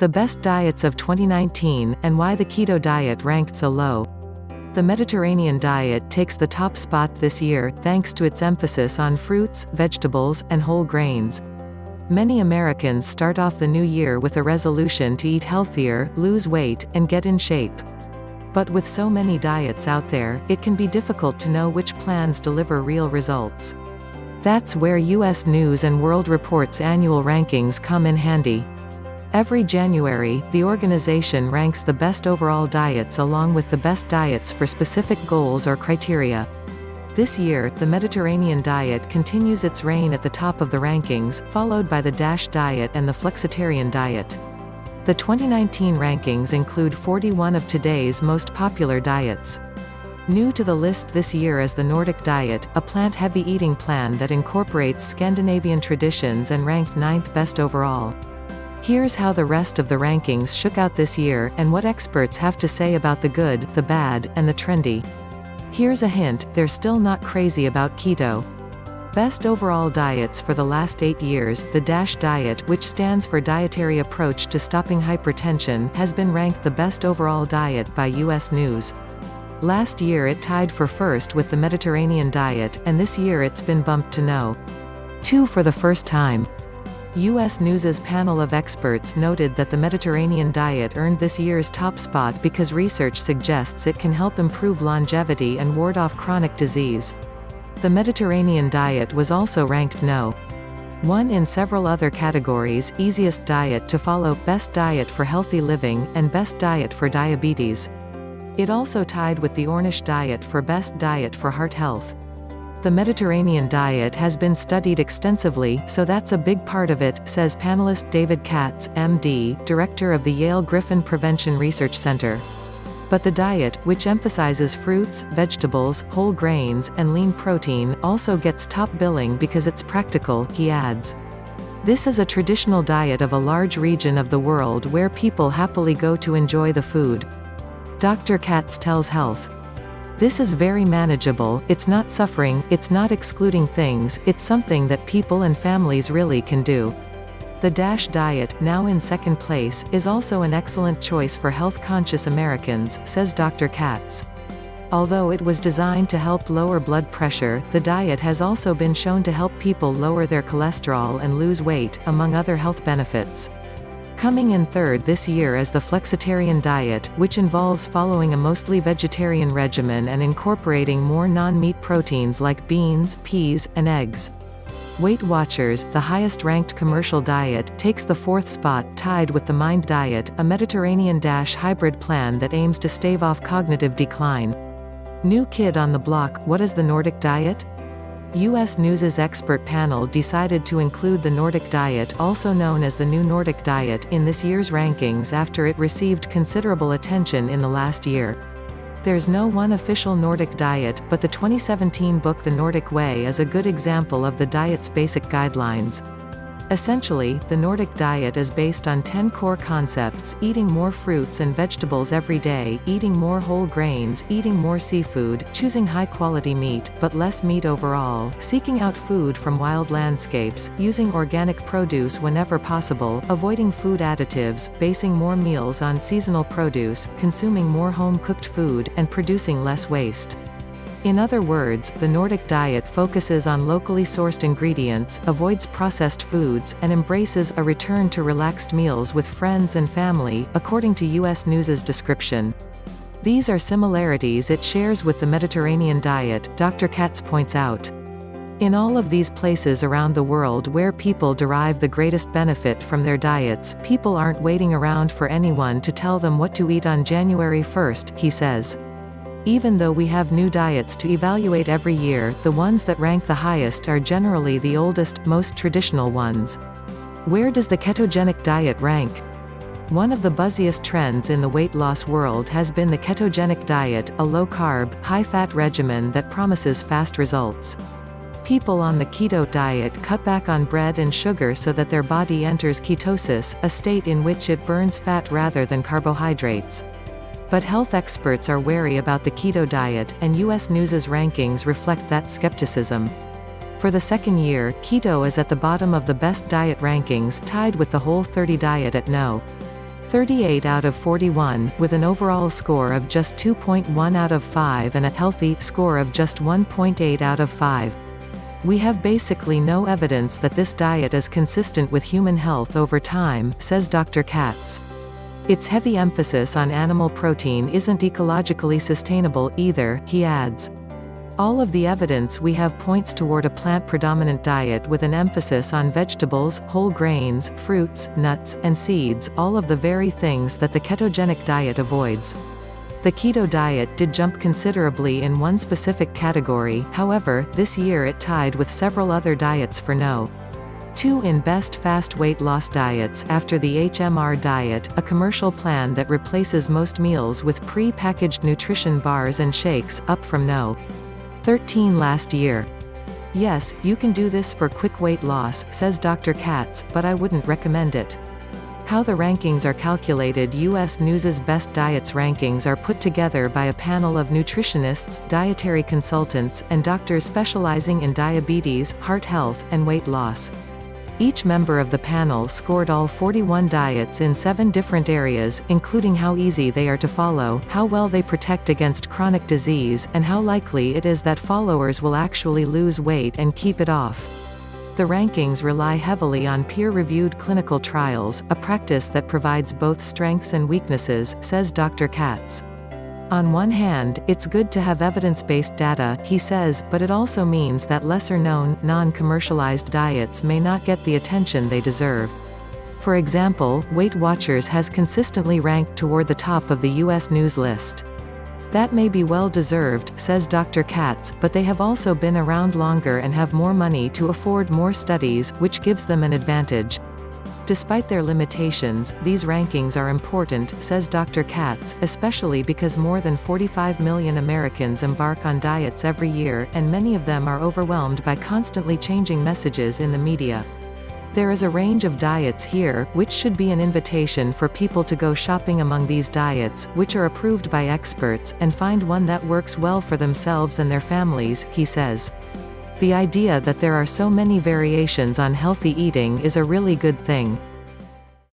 The best diets of 2019, and why the keto diet ranked so low. The Mediterranean diet takes the top spot this year, thanks to its emphasis on fruits, vegetables, and whole grains. Many Americans start off the new year with a resolution to eat healthier, lose weight, and get in shape. But with so many diets out there, it can be difficult to know which plans deliver real results. That's where U.S. News & World Report's annual rankings come in handy. Every January, the organization ranks the best overall diets along with the best diets for specific goals or criteria. This year, the Mediterranean diet continues its reign at the top of the rankings, followed by the DASH diet and the Flexitarian diet. The 2019 rankings include 41 of today's most popular diets. New to the list this year is the Nordic diet, a plant-heavy eating plan that incorporates Scandinavian traditions and ranked 9th best overall. Here's how the rest of the rankings shook out this year, and what experts have to say about the good, the bad, and the trendy. Here's a hint, they're still not crazy about keto. Best overall diets for the last 8 years, the DASH diet, which stands for Dietary Approach to Stopping Hypertension, has been ranked the best overall diet by U.S. News. Last year it tied for first with the Mediterranean diet, and this year it's been bumped to No. 2 for the first time. U.S. News's panel of experts noted that the Mediterranean diet earned this year's top spot because research suggests it can help improve longevity and ward off chronic disease. The Mediterranean diet was also ranked No. 1 in several other categories: easiest diet to follow, best diet for healthy living, and best diet for diabetes. It also tied with the Ornish diet for best diet for heart health. The Mediterranean diet has been studied extensively, so that's a big part of it, says panelist David Katz, MD, director of the Yale Griffin Prevention Research Center. But the diet, which emphasizes fruits, vegetables, whole grains, and lean protein, also gets top billing because it's practical, he adds. This is a traditional diet of a large region of the world where people happily go to enjoy the food. Dr. Katz tells Health. This is very manageable, it's not suffering, it's not excluding things, it's something that people and families really can do. The DASH diet, now in second place, is also an excellent choice for health-conscious Americans, says Dr. Katz. Although it was designed to help lower blood pressure, the diet has also been shown to help people lower their cholesterol and lose weight, among other health benefits. Coming in third this year is the Flexitarian diet, which involves following a mostly vegetarian regimen and incorporating more non-meat proteins like beans, peas, and eggs. Weight Watchers, the highest-ranked commercial diet, takes the 4th spot, tied with the Mind diet, a Mediterranean DASH hybrid plan that aims to stave off cognitive decline. New kid on the block, what is the Nordic diet? U.S. News's expert panel decided to include the Nordic diet, also known as the New Nordic Diet, in this year's rankings after it received considerable attention in the last year. There's no one official Nordic diet, but the 2017 book The Nordic Way is a good example of the diet's basic guidelines. Essentially, the Nordic diet is based on 10 core concepts: eating more fruits and vegetables every day, eating more whole grains, eating more seafood, choosing high-quality meat, but less meat overall, seeking out food from wild landscapes, using organic produce whenever possible, avoiding food additives, basing more meals on seasonal produce, consuming more home-cooked food, and producing less waste. In other words, the Nordic diet focuses on locally sourced ingredients, avoids processed foods, and embraces a return to relaxed meals with friends and family, according to U.S. News's description. These are similarities it shares with the Mediterranean diet, Dr. Katz points out. In all of these places around the world where people derive the greatest benefit from their diets, people aren't waiting around for anyone to tell them what to eat on January 1st, he says. Even though we have new diets to evaluate every year, the ones that rank the highest are generally the oldest, most traditional ones. Where does the ketogenic diet rank? One of the buzziest trends in the weight loss world has been the ketogenic diet, a low-carb, high-fat regimen that promises fast results. People on the keto diet cut back on bread and sugar so that their body enters ketosis, a state in which it burns fat rather than carbohydrates. But health experts are wary about the keto diet, and U.S. News's rankings reflect that skepticism. For the second year, keto is at the bottom of the best diet rankings, tied with the Whole30 diet at No. 38 out of 41, with an overall score of just 2.1 out of 5 and a healthy score of just 1.8 out of 5. We have basically no evidence that this diet is consistent with human health over time, says Dr. Katz. Its heavy emphasis on animal protein isn't ecologically sustainable either, he adds. All of the evidence we have points toward a plant-predominant diet with an emphasis on vegetables, whole grains, fruits, nuts, and seeds, all of the very things that the ketogenic diet avoids. The keto diet did jump considerably in one specific category, however, this year it tied with several other diets for No. 2 in best fast weight loss diets after the HMR diet, a commercial plan that replaces most meals with pre-packaged nutrition bars and shakes, up from No. 13 last year. Yes, you can do this for quick weight loss, says Dr. Katz, but I wouldn't recommend it. How the rankings are calculated. U.S. News's Best Diets rankings are put together by a panel of nutritionists, dietary consultants, and doctors specializing in diabetes, heart health, and weight loss. Each member of the panel scored all 41 diets in 7 different areas, including how easy they are to follow, how well they protect against chronic disease, and how likely it is that followers will actually lose weight and keep it off. The rankings rely heavily on peer-reviewed clinical trials, a practice that provides both strengths and weaknesses, says Dr. Katz. On one hand, it's good to have evidence-based data, he says, but it also means that lesser-known, non-commercialized diets may not get the attention they deserve. For example, Weight Watchers has consistently ranked toward the top of the U.S. News list. That may be well-deserved, says Dr. Katz, but they have also been around longer and have more money to afford more studies, which gives them an advantage. Despite their limitations, these rankings are important, says Dr. Katz, especially because more than 45 million Americans embark on diets every year, and many of them are overwhelmed by constantly changing messages in the media. There is a range of diets here, which should be an invitation for people to go shopping among these diets, which are approved by experts, and find one that works well for themselves and their families, he says. The idea that there are so many variations on healthy eating is a really good thing.